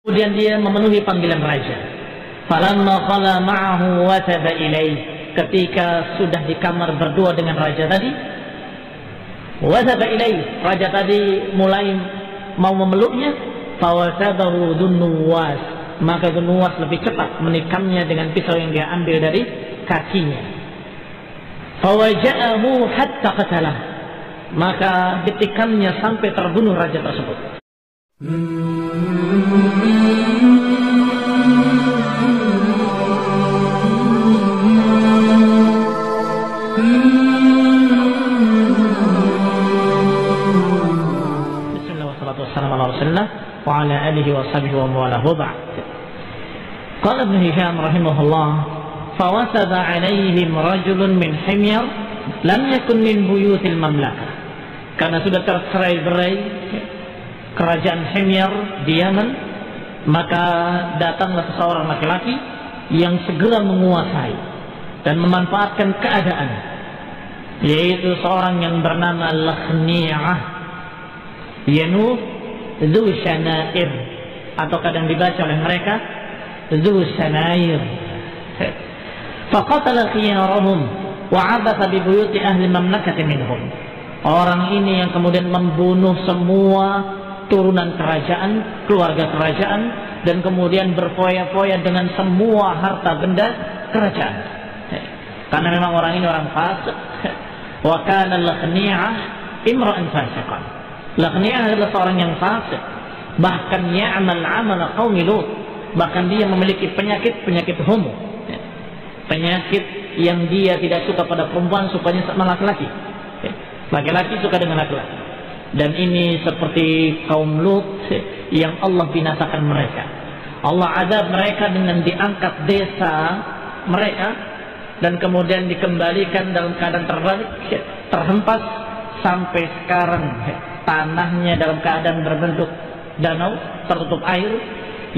Kemudian dia memenuhi panggilan raja. Falamma qala ma'ahu wa taba ilaih. Ketika sudah di kamar berdua dengan raja tadi, wa taba ilaih, raja tadi mulai mau memeluknya, fawatabahu Dzunnuwas, maka Dzunnuwas lebih cepat menikamnya dengan pisau yang dia ambil dari kakinya. Fawaja'ahu hatta qatalah, maka ditikamnya sampai terbunuh raja tersebut. Wa ala alihi wa sahbihi wa mawalahu ba'd. Qala Ibn Hisham rahimahullah, fawasada alaihim rajulun min himyar lam yakun min buyutil mamlakah. Karena sudah tercerai-berai kerajaan Himyar di Yaman, maka datanglah seseorang laki-laki yang segera menguasai dan memanfaatkan keadaan, yaitu seorang yang bernama Lakhni'ah yaitu Dzu Syanair, atau kadang dibaca oleh mereka Dzu Syanair. Faqatala khiyarahum wa 'abatha bi buyuti ahli mamlakati minhum. Orang ini yang kemudian membunuh semua turunan kerajaan, keluarga kerajaan, dan kemudian berfoya-foya dengan semua harta benda kerajaan. Karena memang orang ini orang fasik. Wa kana Lakhni'ah imra'an fasiqan. Lakhni'ah adalah seorang yang fasik, bahkan ya'mal 'amala qaumi Lut, bahkan dia memiliki penyakit homo, penyakit yang dia tidak suka pada perempuan, sukanya sama laki-laki, laki-laki suka dengan laki-laki. Dan ini seperti kaum Lut yang Allah binasakan mereka. Allah azab mereka dengan diangkat desa mereka dan kemudian dikembalikan dalam keadaan terbalik, terhempas sampai sekarang. Tanahnya dalam keadaan berbentuk danau, tertutup air,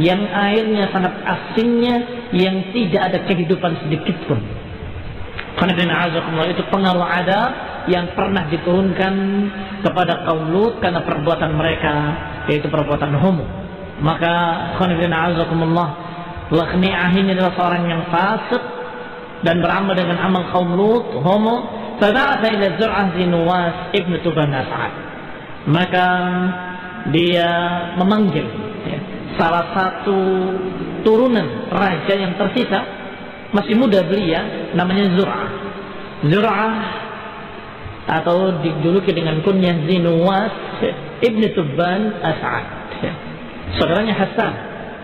yang airnya sangat asinnya, yang tidak ada kehidupan sedikit pun. Karena itu pengaruh adab yang pernah diturunkan kepada kaum Lut karena perbuatan mereka, yaitu perbuatan homo. Maka Lakhni'ah ini adalah seorang yang fasik dan beramal dengan amal kaum Lut, homo. Fab'atha ila Zur'ah Dzunnuwas ibn Tuban As'ad. Maka dia memanggil salah satu turunan raja yang tersisa, masih muda belia, namanya Zur'ah. Zur'ah atau dijuluki dengan kunyah Dzunnuwas ibn Tuban As'ad, saudaranya Hasan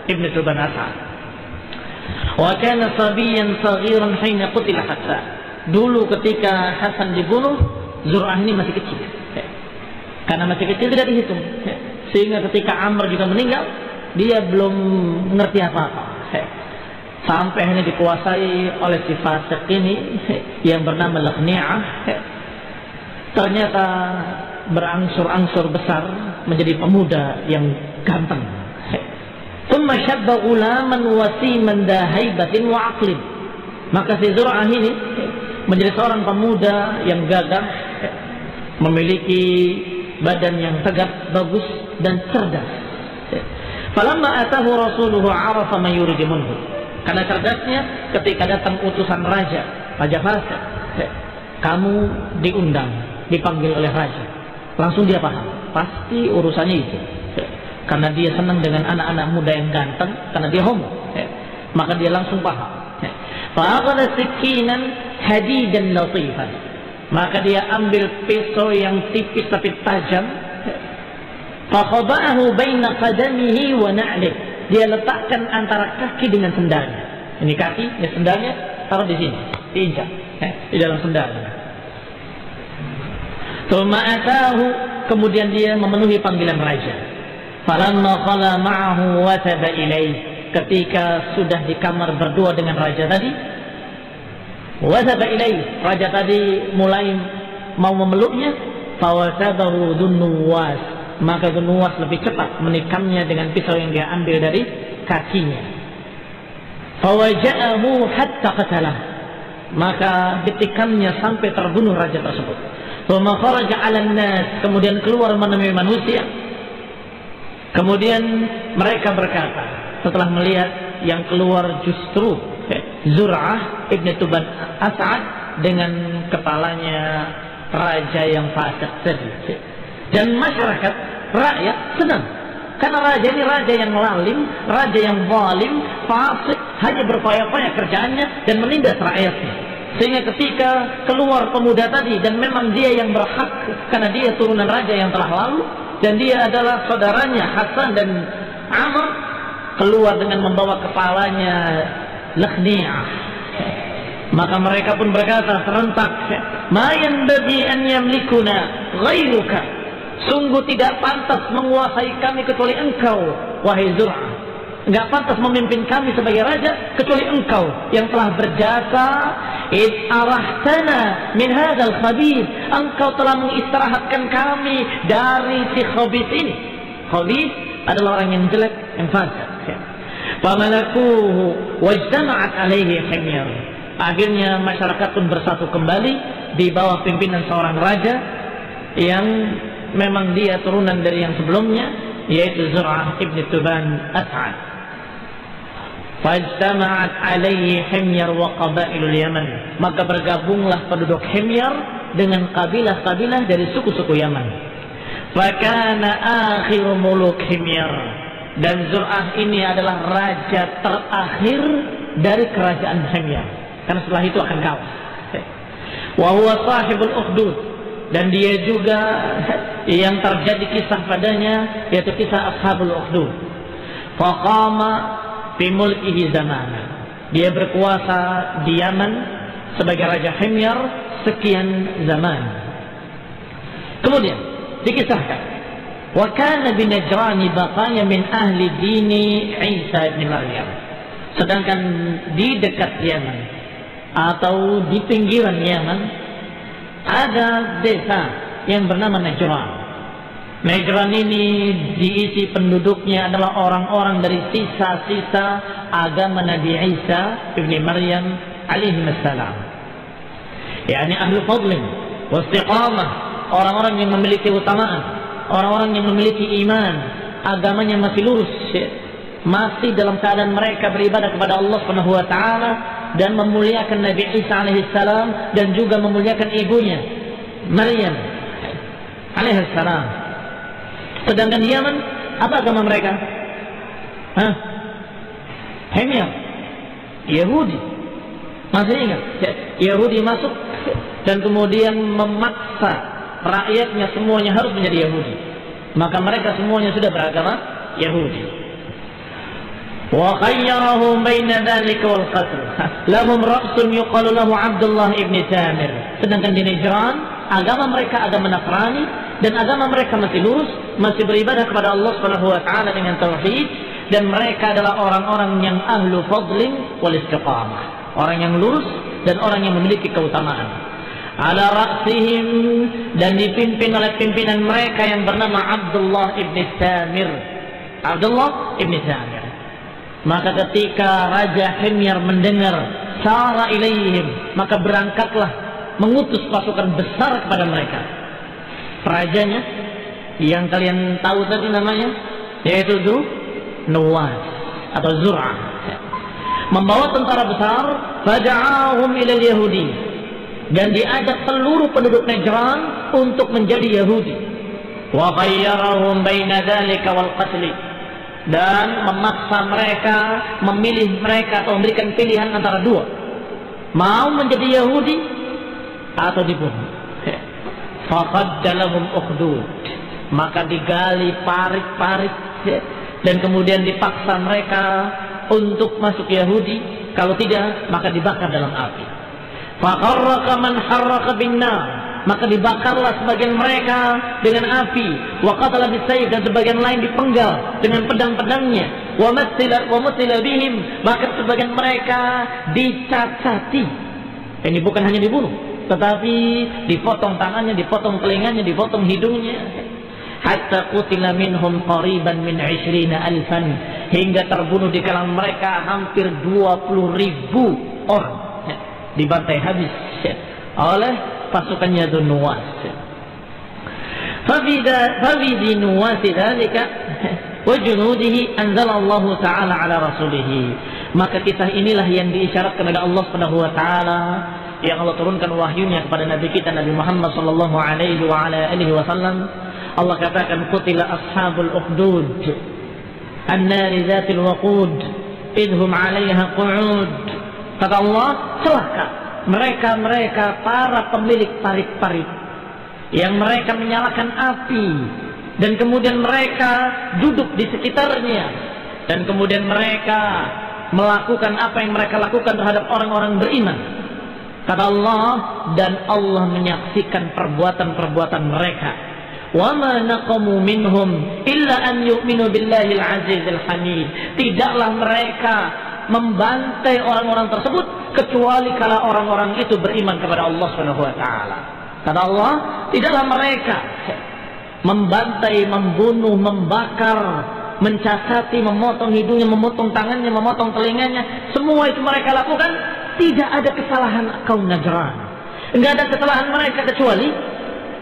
ibn Tuban As'ad. Wa kana sabiyan saghiran hina qutila Hasan. Dulu ketika Hasan dibunuh, Zur'ah ini masih kecil. Karena masih kecil tidak dihitung, sehingga ketika Amr juga meninggal, dia belum mengerti apa-apa, sampai hanya dikuasai oleh si fasik ini yang bernama Lakhni'ah. Ternyata berangsur-angsur besar menjadi pemuda yang ganteng. Tsumma syabba ghulaman wasiman dahaibatin wa aqlin. Maka si Zur'ah ini menjadi seorang pemuda yang gagah, memiliki badan yang tegap, bagus dan cerdas. Falamma atahu rasuluhu arafa ma yuridu minhu. Karena cerdasnya, ketika datang utusan raja fasik, kamu diundang, dipanggil oleh raja, langsung dia paham, pasti urusannya itu. Karena dia senang dengan anak-anak muda yang ganteng, karena dia homo, maka dia langsung paham. Fa'aqala sikinan hadidan latifan. Maka dia ambil pisau yang tipis tapi tajam. Faqada'ahu baina qadamihi wa na'lihi. Dia letakkan antara kaki dengan sendalnya. Ini kaki, ini sendalnya, taruh di sini, diinjak di dalam sendalnya. Tsumma atahu, kemudian dia memenuhi panggilan raja. Falamma qala ma'ahu wa taba ilaih. Ketika sudah di kamar berdua dengan raja tadi, wasaba ilaih, raja tadi mulai mau memeluknya, fawatabahu Dzunnuwas, maka Dzunnuwas lebih cepat menikamnya dengan pisau yang dia ambil dari kakinya. Fawaja'ahu hatta qatalah, maka ditikamnya sampai terbunuh raja tersebut. Tsumma kharaja 'alan nas, kemudian keluar menemui manusia. Kemudian mereka berkata, setelah melihat yang keluar justru Zur'ah ibn Tuban As'ad dengan kepalanya raja yang fasik tadi. Dan masyarakat, rakyat senang. Karena raja ini raja yang lalim, raja yang zalim, fasik, hanya berpaya-paya kerjaannya dan menindas rakyatnya. Sehingga ketika keluar pemuda tadi, dan memang dia yang berhak karena dia turunan raja yang telah lalu, dan dia adalah saudaranya Hasan dan Amr, keluar dengan membawa kepalanya Lakhni'ah. Maka mereka pun berkata serentak, "Ma yanbaghi an yamlikuna ghairuka." Sungguh tidak pantas menguasai kami kecuali engkau, wahai Zur'ah. Enggak pantas memimpin kami sebagai raja kecuali engkau yang telah berjasa. Id arahtana min hadzal khabith. Engkau telah mengistirahatkan kami dari si khabith ini. Khabith adalah orang yang jelek, yang fasik. Famalakuhu wajtama'at alaihi himyar. Akhirnya masyarakat pun bersatu kembali di bawah pimpinan seorang raja yang memang dia turunan dari yang sebelumnya, yaitu Zur'ah ibn Tuban As'ad. Fajtama'at alaihi himyar wa qabailul Yaman. Maka bergabunglah penduduk Himyar dengan kabilah-kabilah dari suku-suku Yaman. Fakana akhiru muluk Himyar. Dan Zur'ah ini adalah raja terakhir dari kerajaan Himyar. Karena setelah itu akan kalah. Wa huwa sahibul ukhdud. Dan dia juga yang terjadi kisah padanya, yaitu kisah Ashabul Ukhdud. Faqama fi mulkihi zamana. Dia berkuasa di Yaman sebagai raja Himyar sekian zaman. Kemudian dikisahkan, wa kana bi Najran baqaya min ahli dini Isa ibn Maryam. Sedangkan di dekat Yaman atau di pinggiran Yaman ada desa yang bernama Najran. Najran ini diisi penduduknya adalah orang-orang dari sisa-sisa agama Nabi Isa ibn Maryam alaihi wassalam. yakni ahlu fadlin wa istiqamah, orang-orang yang memiliki utamaan, orang-orang yang memiliki iman, agamanya masih lurus, masih dalam keadaan mereka beribadah kepada Allah Subhanahu wa taala dan memuliakan Nabi Isa alaihi salam dan juga memuliakan ibunya Maryam alaihi salam. Sedangkan di Yaman, apa agama mereka? Himyar, Yahudi. Masih ingat? Yahudi masuk dan kemudian memaksa rakyatnya semuanya harus menjadi Yahudi. Maka mereka semuanya sudah beragama Yahudi. Wa khayyarahum baina dzalika wal qatl. Lahum ra'sun yuqalu lahu Abdullah ibn Tamir. Sedangkan di Najran, agama mereka agama Nasrani dan agama mereka masih lurus, masih beribadah kepada Allah Subhanahu wa taala dengan tauhid, dan mereka adalah orang-orang yang ahlu fadlin wal istiqamah. Orang yang lurus dan orang yang memiliki keutamaan. Ala ra'sihim, dan dipimpin oleh pimpinan mereka yang bernama Abdullah ibn Tamir. Abdullah ibn Tamir. Maka ketika Raja Himyar mendengar sara ilaihim, maka berangkatlah mengutus pasukan besar kepada mereka. Rajanya yang kalian tahu tadi namanya, yaitu Nuwas atau Zur'ah, membawa tentara besar, fada'ahum ilal Yahudi, dan diajak seluruh penduduk Najran untuk menjadi Yahudi. Wa khayyarahum baina dzalika wal qatl, dan memaksa mereka, memilih mereka atau memberikan pilihan antara dua, mau menjadi Yahudi atau dibunuh. Faqadda lahum ukhdud, maka digali parit-parit dan kemudian dipaksa mereka untuk masuk Yahudi, kalau tidak maka dibakar dalam api. Faqarraqa man harraqa bin-nar, maka dibakarlah sebagian mereka dengan api, wa qatala bisayf, dan sebagian lain dipenggal dengan pedang-pedangnya, wa mutila bihim, maka sebagian mereka dicacati. Ini bukan hanya dibunuh, tetapi dipotong tangannya, dipotong telinganya, dipotong hidungnya, hatta qutila minhum qariban min 20,000, hingga terbunuh di kalangan mereka hampir 20.000 orang, dibantai habis oleh pasukannya Nuwas. Fabidi Nuwas dzalika, wa junudihi anzalallahu ta'ala ala rasulih. Maka kisah inilah yang diisyaratkan oleh Allah Subhanahu wa taala, yang Allah turunkan wahyunya kepada nabi kita Nabi Muhammad sallallahu alaihi wa ala alihi wasallam. Allah katakan qutila ashabul ukhdud an-nari dzatil waqud idhum 'alaiha qu'ud. Kata Allah, celaka mereka para pemilik parit-parit yang mereka menyalakan api dan kemudian mereka duduk di sekitarnya dan kemudian mereka melakukan apa yang mereka lakukan terhadap orang-orang beriman. Kata Allah, dan Allah menyaksikan perbuatan-perbuatan mereka. Wa ma naqamu minhum illa an yu'minu billahil azizil hamid. Tidaklah mereka membantai orang-orang tersebut kecuali kalau orang-orang itu beriman kepada Allah Subhanahu wa taala. Kata Allah, tidaklah mereka membantai, membunuh, membakar, mencacati, memotong hidungnya, memotong tangannya, memotong telinganya. Semua itu mereka lakukan. Tidak ada kesalahan kaum Najran. Enggak ada kesalahan mereka kecuali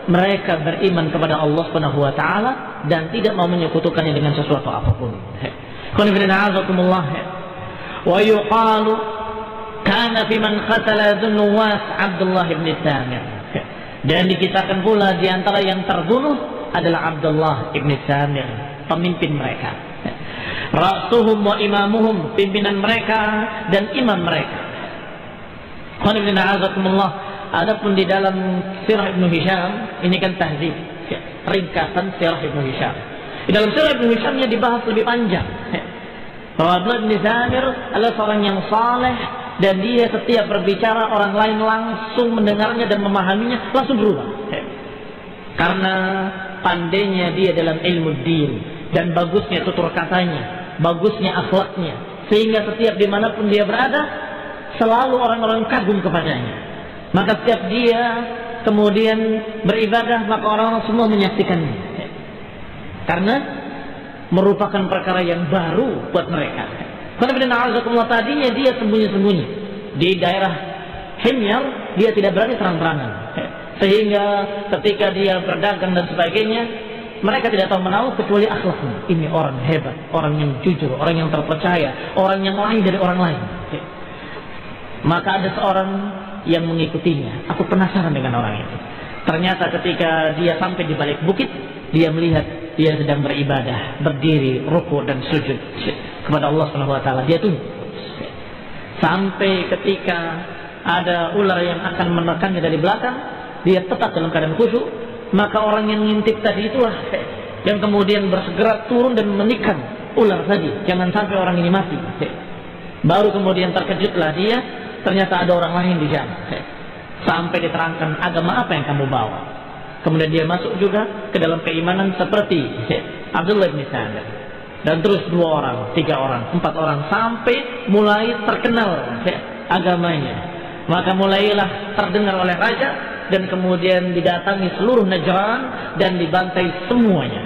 mereka beriman kepada Allah Subhanahu wa taala dan tidak mau menyekutukannya dengan sesuatu apapun. Wa yuqalu kana fi man qatala Dzunnuwas Abdullah bin Samir. Dan dikisahkan pula di antara yang terbunuh adalah Abdullah bin Samir, pemimpin mereka. Ra'suhum wa imamuhum, pimpinan mereka dan imam mereka. Adapun di dalam Sirah Ibnu Hisham, ini kan tahdzib, ringkasan Sirah Ibnu Hisham. Di dalam Sirah Ibnu Hishamnya dibahas lebih panjang bahwa Abdullah bin Samir adalah seorang yang saleh dan dia setiap berbicara orang lain langsung mendengarnya dan memahaminya, langsung berubah. Karena pandainya dia dalam ilmu din dan bagusnya tutur katanya, bagusnya akhlaknya, sehingga setiap dimanapun dia berada selalu orang-orang kagum kepadanya. Maka setiap dia kemudian beribadah, maka orang-orang semua menyaksikannya. Karena merupakan perkara yang baru buat mereka. Karena tadinya dia sembunyi-sembunyi di daerah Himyar, dia tidak berani terang-terangan. Sehingga ketika dia berdagang dan sebagainya, mereka tidak tahu menahu kecuali akhlaknya. Ini orang hebat, orang yang jujur, orang yang terpercaya, orang yang lain dari orang lain. Maka ada seorang yang mengikutinya. Aku penasaran dengan orang itu. Ternyata ketika dia sampai di balik bukit, dia melihat dia sedang beribadah, berdiri, ruku dan sujud kepada Allah Subhanahu wa taala. Dia tunduk. Sampai ketika ada ular yang akan menekannya dari belakang, dia tetap dalam keadaan khusyuk. Maka orang yang ngintip tadi itulah yang kemudian bersegera turun dan menikam ular tadi. Jangan sampai orang ini mati. Baru kemudian terkejutlah dia. Ternyata ada orang lain di sana. Sampai diterangkan, agama apa yang kamu bawa? Kemudian dia masuk juga ke dalam keimanan seperti Abdullah bin Samir. Dan terus 2 orang, 3 orang, 4 orang, sampai mulai terkenal agamanya. Maka mulailah terdengar oleh raja dan kemudian didatangi seluruh Najran dan dibantai semuanya.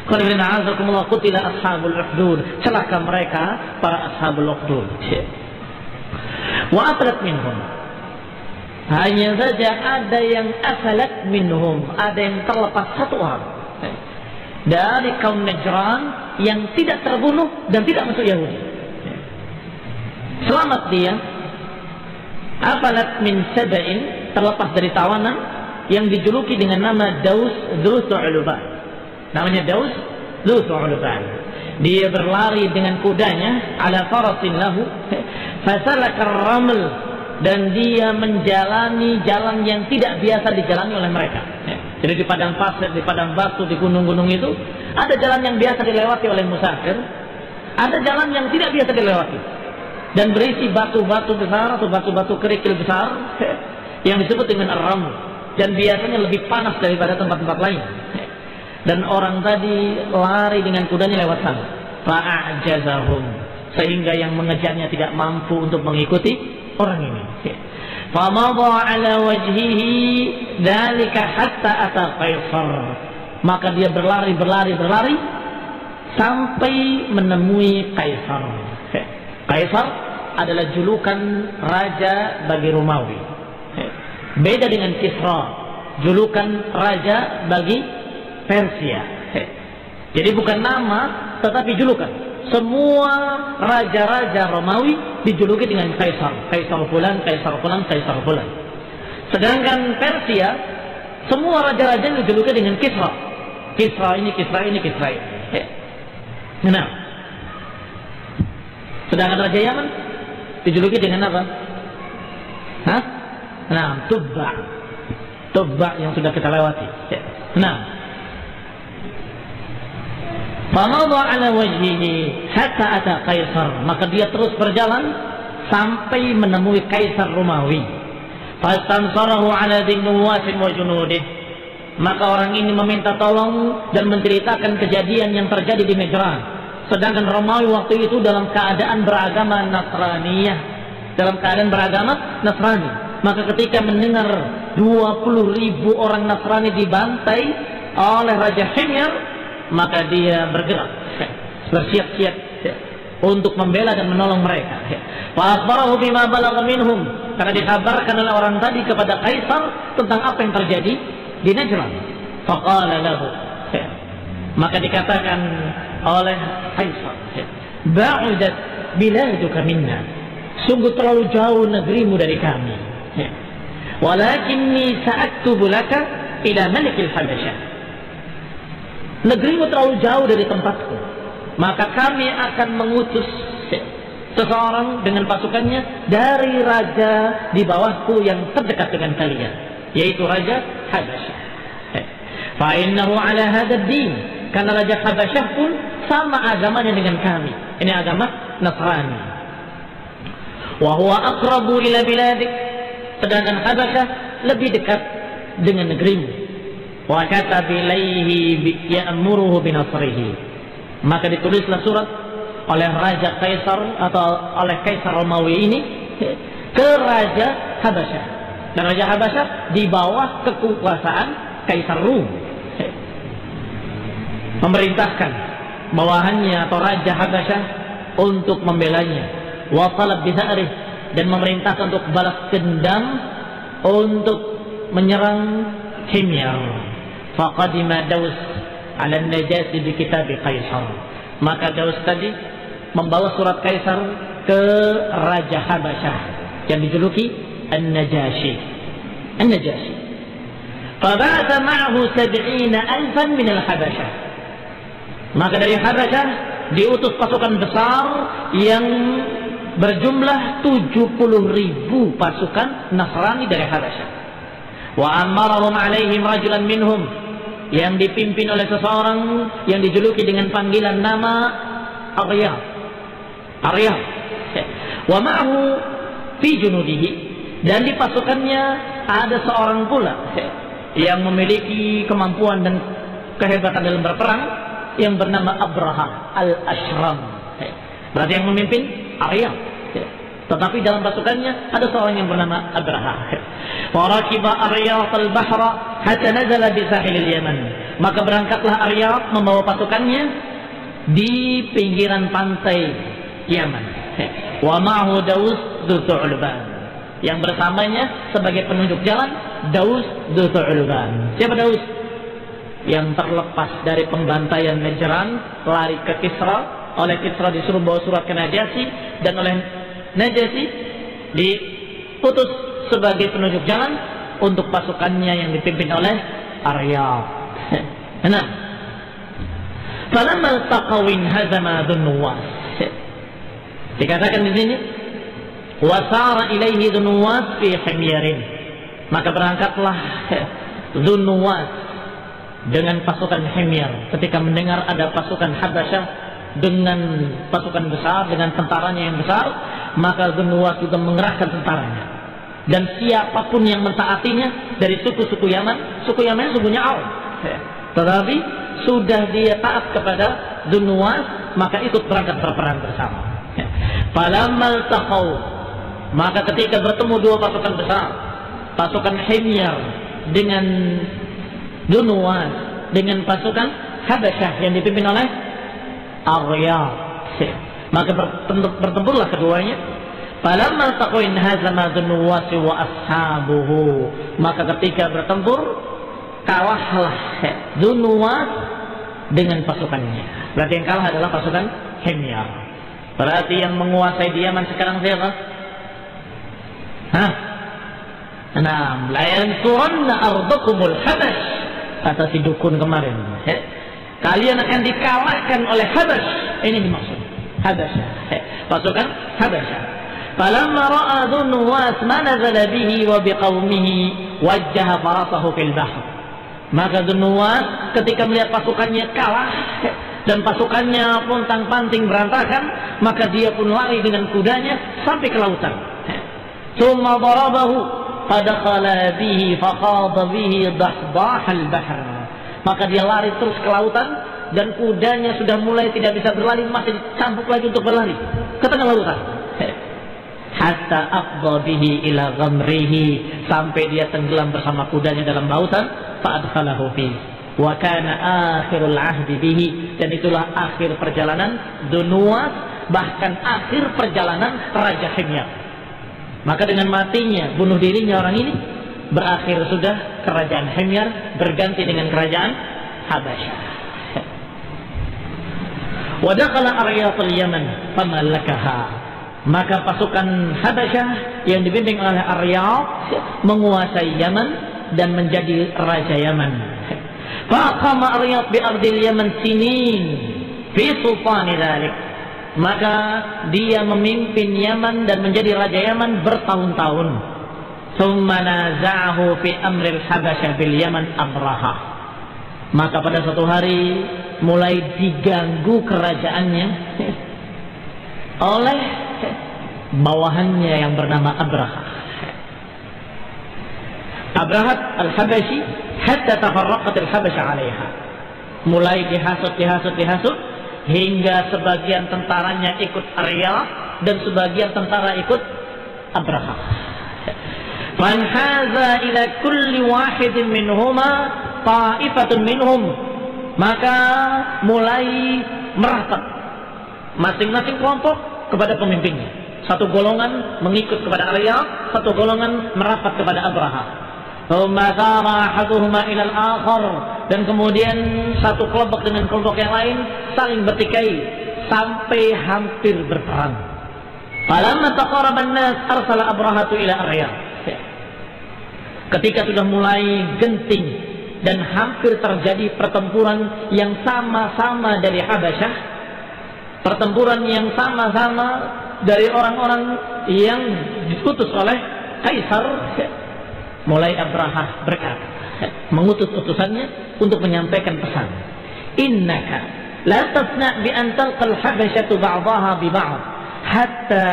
Qutila ashabul ukhdud, celaka mereka para ashabul ukhdud. Wa aflat minhum, hanya saja ada yang afalat minhum, ada yang terlepas satu orang dari kaum Najran yang tidak terbunuh dan tidak masuk Yahudi. Selamat dia. Afalat min Sab'in, terlepas dari tawanan yang dijuluki dengan nama Daus Dzul'uluban. Namanya Daus Dzul'uluban. Dia berlari dengan kudanya ala farasin lahu fasalakar raml, dan dia menjalani jalan yang tidak biasa dijalani oleh mereka. Jadi di padang pasir, di padang batu, di gunung-gunung itu ada jalan yang biasa dilewati oleh musafir, ada jalan yang tidak biasa dilewati dan berisi batu-batu besar atau batu-batu kerikil besar yang disebut dengan ar-raml, dan biasanya lebih panas daripada tempat-tempat lain. Dan orang tadi lari dengan kudanya lewat sana. Fa'ajazahum, sehingga yang mengejarnya tidak mampu untuk mengikuti orang ini. Famadha ala wajhihi dzalika hatta ata Qaisar. Maka dia berlari sampai menemui Qaisar. Qaisar adalah julukan raja bagi Romawi. Beda dengan Kisra, julukan raja bagi Persia. Jadi bukan nama, tetapi julukan. Semua raja-raja Romawi dijuluki dengan Kaisar. Kaisar fulan, Kaisar fulan, Kaisar fulan. Sedangkan Persia, semua raja-raja dijuluki dengan Kisra. Kisra ini, Kisra ini, Kisra ini. Nah, sedangkan Raja Yaman dijuluki dengan apa? Hah? Nah, Tubba. Tubba yang sudah kita lewati. Nah, famadha ala wajhihi hatta ata Kaisar, maka dia terus berjalan sampai menemui Kaisar Romawi. Fastansarahu ala Dhinnuwas wa junudih. Maka orang ini meminta tolong dan menceritakan kejadian yang terjadi di Najran. Sedangkan Romawi waktu itu dalam keadaan beragama Nasraniyah, dalam keadaan beragama Nasrani. Maka ketika mendengar 20.000 orang Nasrani dibantai oleh Raja Himyar, maka dia bergerak, bersiap-siap untuk membela dan menolong mereka. Fa akhbarahu bima balagha minhum, karena dikabarkan oleh orang tadi kepada Kaisar tentang apa yang terjadi di Najran. Faqala lahu, maka dikatakan oleh Kaisar, ba'udat biladuka minna, sungguh terlalu jauh negerimu dari kami. Walakinni sa'aktubu laka ila malikil Habasyah, negerimu terlalu jauh dari tempatku, maka kami akan mengutus seseorang dengan pasukannya dari raja di bawahku yang terdekat dengan kalian, yaitu Raja Habasyah. Fa'innahu ala hadad din, karena Raja Habasyah pun sama agamanya dengan kami. Ini agama Nasrani. Wa huwa aqrabu ila biladik, sedangkan Habasyah lebih dekat dengan negerimu. Wa kataba ilaihi ya'muruhu binasrihi, maka ditulislah surat oleh Raja Kaisar atau oleh Kaisar Romawi ini ke Raja Habasyah. Dan Raja Habasyah di bawah kekuasaan Kaisar Rum, memerintahkan bawahannya atau Raja Habasyah untuk membelanya, wa talab bitha'rih, dan memerintahkan untuk balas dendam untuk menyerang Himyar. Faqadima Daus ala Najasi bi kitab Kaisar, maka Daus tadi membawa surat Kaisar ke Raja Habasyah yang dijuluki An-Najashi. An-Najashi. Faba'atha ma'ahu 70,000 min al-Habasyah, maka dari Habasyah diutus pasukan besar yang berjumlah 70.000 pasukan Nasrani dari Habasyah. Wa amarahum alaihim rajulan minhum, yang dipimpin oleh seseorang yang dijuluki dengan panggilan nama Aryab. Aryab. Wa ma'ahu fi junudihi, dan di pasukannya ada seorang pula yang memiliki kemampuan dan kehebatan dalam berperang, yang bernama Abraha al-Ashram. Berarti yang memimpin Aryab, tetapi dalam pasukannya ada seorang yang bernama Abraha. Wa rakiba Aryab al-bahra hatta nazala bi sahil al-Yaman, maka berangkatlah Aryab membawa pasukannya di pinggiran pantai Yaman. Wa ma'ahu Daus Dzul'ulban, yang bersamanya sebagai penunjuk jalan Daus Dzul'ulban. Siapa Daus? Yang terlepas dari pembantaian Najran, lari ke Kisra. Oleh Kisra disuruh bawa surat ke Najasi, dan oleh Najasi diputus sebagai penunjuk jalan untuk pasukannya yang dipimpin oleh Aryab. Nah, falamma iltaqaw hazama Dhinnuwas, dikatakan di sini wasara ilaihi Dhinnuwas fi Himyarin, maka berangkatlah Dhinnuwas dengan pasukan Himyar ketika mendengar ada pasukan Habasyah dengan pasukan besar, dengan tentaranya yang besar, maka Dhinnuwas juga mengerahkan tentaranya. Dan siapapun yang mentaatinya dari suku-suku Yaman, suku Yaman sukunya Arab, tetapi sudah dia taat kepada Dhinnuwas, maka ikut berangkat berperang bersama. Falammal taqaw, maka ketika bertemu dua pasukan besar, pasukan Himyar dengan Dhinnuwas dengan pasukan Habasyah yang dipimpin oleh Aryab, maka bertempurlah keduanya. Falamma taqaw hazama Dhinnuwas wa ashabuhu, maka ketika bertempur kalahlah Dhinnuwas dengan pasukannya. Berarti yang kalah adalah pasukan Himyar. Berarti yang menguasai di Yaman sekarang siapa? Hah? Nah, la yansuranna ardakumul Habash, kata si dukun kemarin. Kalian akan dikalahkan oleh Habash. Ini dimaksud Habash. Pasukan Habash. Falamma ra'a Dhunuwas ma nazala bihi wa biqaumihi wajjaha farasahu fil bahr. Maka Dhunuwas ketika melihat pasukannya kalah dan pasukannya pontang-panting berantakan, maka dia pun lari dengan kudanya sampai ke lautan. Tsumma darabahu fadakhala bihi faqada bihi dahdah al-bahr. Maka dia lari terus ke lautan dan kudanya sudah mulai tidak bisa berlari, masih dicambuk lagi untuk berlari ke tengah lautan. Hatta afdha bihi ila ghamrihi, sampai dia tenggelam bersama kudanya dalam lautan. Fa adkhalahu fi wa kana akhirul ahdi bihi, dan itulah akhir perjalanan Dhunuwas, bahkan akhir perjalanan Raja Himyar. Maka dengan matinya, bunuh dirinya orang ini, berakhir sudah kerajaan Himyar, berganti dengan kerajaan Habasyah. Wa dakhala Aryatul Yaman famallakaha. Maka pasukan Habasyah yang dibimbing oleh Aryat menguasai Yaman dan menjadi raja Yaman. Faqama Aryat bi ardil Yaman sinin fi sultani dzalik. Maka dia memimpin Yaman dan menjadi raja Yaman bertahun-tahun. Tsumma naza'ahu fi amril Habasyah bil Yaman Abraha. Maka pada suatu hari mulai diganggu kerajaannya oleh bawahannya yang bernama Abraha. Abrahat al-Habasyi hatta tafarraqat al-Habasyah 'alaiha. Mulai dihasut hingga sebagian tentaranya ikut Aryat dan sebagian tentara ikut Abraha. Fanhaza ila kulli wahidin minhuma ta'ifatun minhum. Maka mulai merapat masing-masing kelompok kepada pemimpinnya. Satu golongan mengikut kepada Aryat, satu golongan merapat kepada Abraha. Dan kemudian satu kelompok dengan kelompok yang lain saling bertikai sampai hampir berperang. Falamma taqaraba an-nas arsala Abrahatu ila Aryat. Ketika sudah mulai genting dan hampir terjadi pertempuran yang sama-sama dari Habasyah, pertempuran yang sama-sama dari orang-orang yang diutus oleh Kaisar, mulai Abraha berkata, mengutus utusannya untuk menyampaikan pesan. Innaka la tasna' bi an talqa al-Habasyatu ba'daha bi ba'd hatta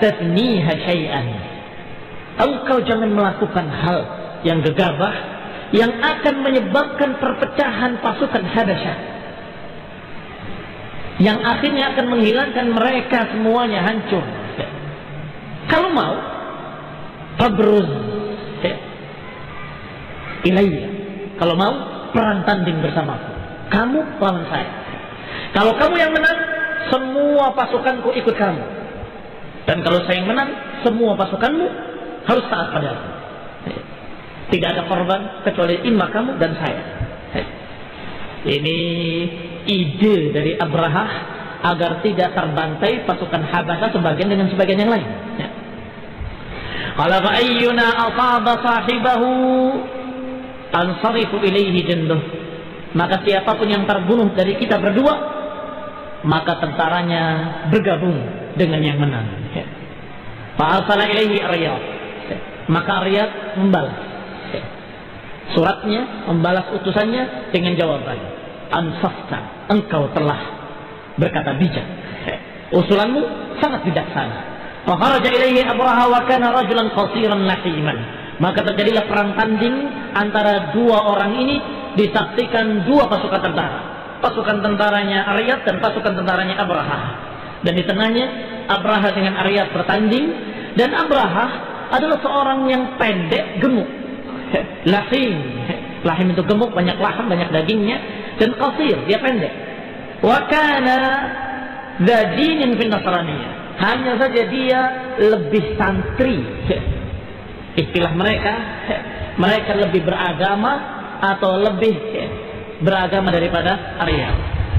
tafniha syai'an. Engkau jangan melakukan hal yang gegabah yang akan menyebabkan perpecahan pasukan Habasyah, yang akhirnya akan menghilangkan mereka semuanya, hancur. Kalau mau, fabruz ilayya. Kalau mau, perang tanding bersamaku. Kamu lawan saya. Kalau kamu yang menang, semua pasukanku ikut kamu. Dan kalau saya yang menang, semua pasukanmu harus taat padaku. Tidak ada korban kecuali imam kamu dan saya. Ini ide dari Abraha agar tidak terbantai pasukan Habasyah sebagian dengan sebagian yang lain. Qala fa ayyuna asaba sahibahu ansarifu ilaihi junduh. Maka siapapun yang terbunuh dari kita berdua, maka tentaranya bergabung dengan yang menang. Fa arsala ilaihi Aryat. Maka Aryat membalas suratnya, membalas utusannya dengan jawaban, ansafta, engkau telah berkata bijak, usulanmu sangat bijaksana. Fa kharaja ilaihi Abraha wa kana rajulan qasiran lahiman. Maka terjadilah perang tanding antara dua orang ini, disaksikan dua pasukan tentara, pasukan tentaranya Aryat dan pasukan tentaranya Abraha. Dan di tengahnya Abraha dengan Aryat bertanding, dan Abraha adalah seorang yang pendek, gemuk. Lahim, lahim itu gemuk, banyak laham, banyak dagingnya, dan qasir, dia pendek. Wa kana dzadinin fil nasraniyah. Hanya saja dia lebih santri. Istilah mereka, mereka lebih beragama atau lebih beragama daripada Arya.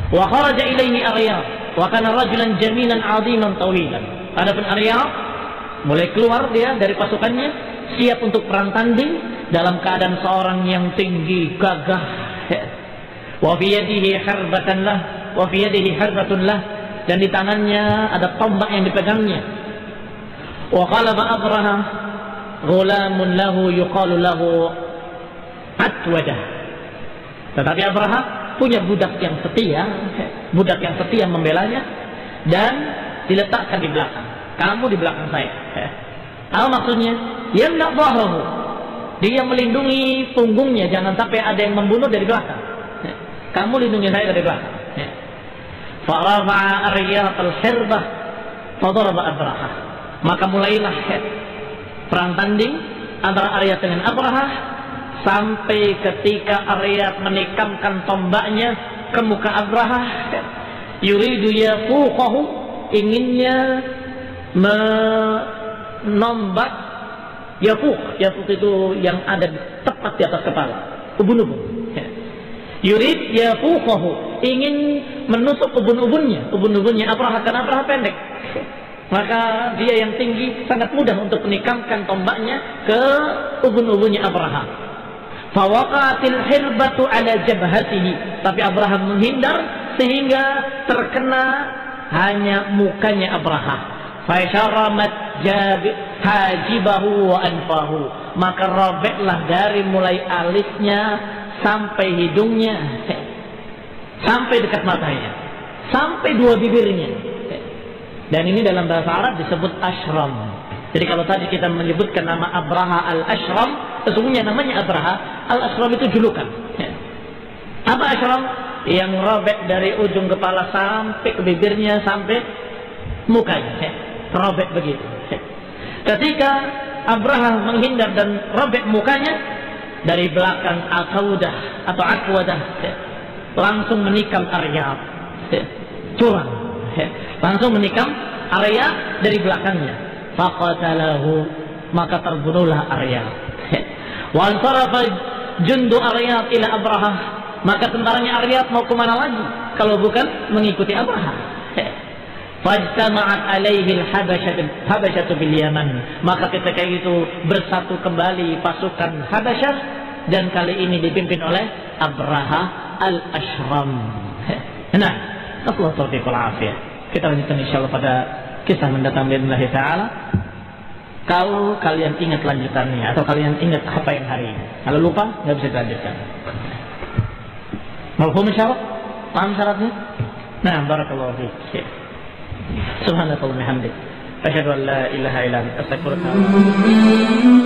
Wa kharaja ilaihi Aryab wa kana rajulan jaminan 'aziman tawilan. Adapun Aryab mulai keluar dia dari pasukannya, siap untuk perang tanding dalam keadaan seorang yang tinggi, gagah. Wa fi yadihi harbatan lah, wa fi yadihi harbatun lah, dan di tangannya ada tombak yang dipegangnya. Wa qalaba Abraha ghulamun lahu yuqalu lahu Atwadah. Tetapi Abraha punya budak yang setia membelanya dan diletakkan di belakang. Kamu di belakang saya. Apa maksudnya? Yamna dhahrahu. Dia melindungi punggungnya, jangan sampai ada yang membunuh dari belakang. Kamu lindungi saya dari belakang. Farafa'a Aryab al-hirbah fadaraba Abraha. Maka mulailah perang tanding antara Aryab dengan Abraha, sampai ketika Aryab menikamkan tombaknya ke muka Abraha, yuridu yafuqahu, inginnya menombak. Yafuq itu yang ada tepat di atas kepala, ubun-ubun. Yurid yafuqahu, ingin menusuk ubun-ubunnya Abraha, karena Abraha pendek. Maka dia yang tinggi sangat mudah untuk menikamkan tombaknya ke ubun-ubunnya Abraha. Fawaqatil hirbatu ala jabhatihi, tapi Abraham menghindar sehingga terkena hanya mukanya Abraha. Fasyaramat hajibahu wa anfahu, maka robeklah dari mulai alisnya sampai hidungnya, sampai dekat matanya, sampai dua bibirnya. Dan ini dalam bahasa Arab disebut ashram. Jadi kalau tadi kita menyebutkan nama Abraha al-Ashram, sesungguhnya namanya Abraha al-Ashram itu julukan. Apa ashram? Yang robek dari ujung kepala sampai ke bibirnya, sampai mukanya, robek begitu. Ketika Abraha menghindar dan robek mukanya, dari belakang Atwadah langsung menikam Aryab, curang, langsung menikam Aryab dari belakangnya. Faqatalahu, maka terbunuhlah Aryab. Wa ansarafa jundu Aryab ila Abraha, maka tentaranya Aryab mau kemana lagi kalau bukan mengikuti Abraha. Fajtama'at alaihi al-Habasyatu bil Yaman, maka ketika itu bersatu kembali pasukan Habasyah, dan kali ini dipimpin oleh Abraha al-Ashram. Nah, Allah taufiq wal afiyah. Kita lanjutkan insyaallah pada kisah mendatang billahi taala. Kalau kalian ingat lanjutannya, atau kalian ingat apa yang hari ini, kalau lupa nggak bisa dilanjutkan. Mafhum syarat? Paham syaratnya? Nah, barakallahu fiik. Subhanallah wa bihamdihi, asyhadu an la ilaha illa anta, astaghfiruka wa atubu ilaik.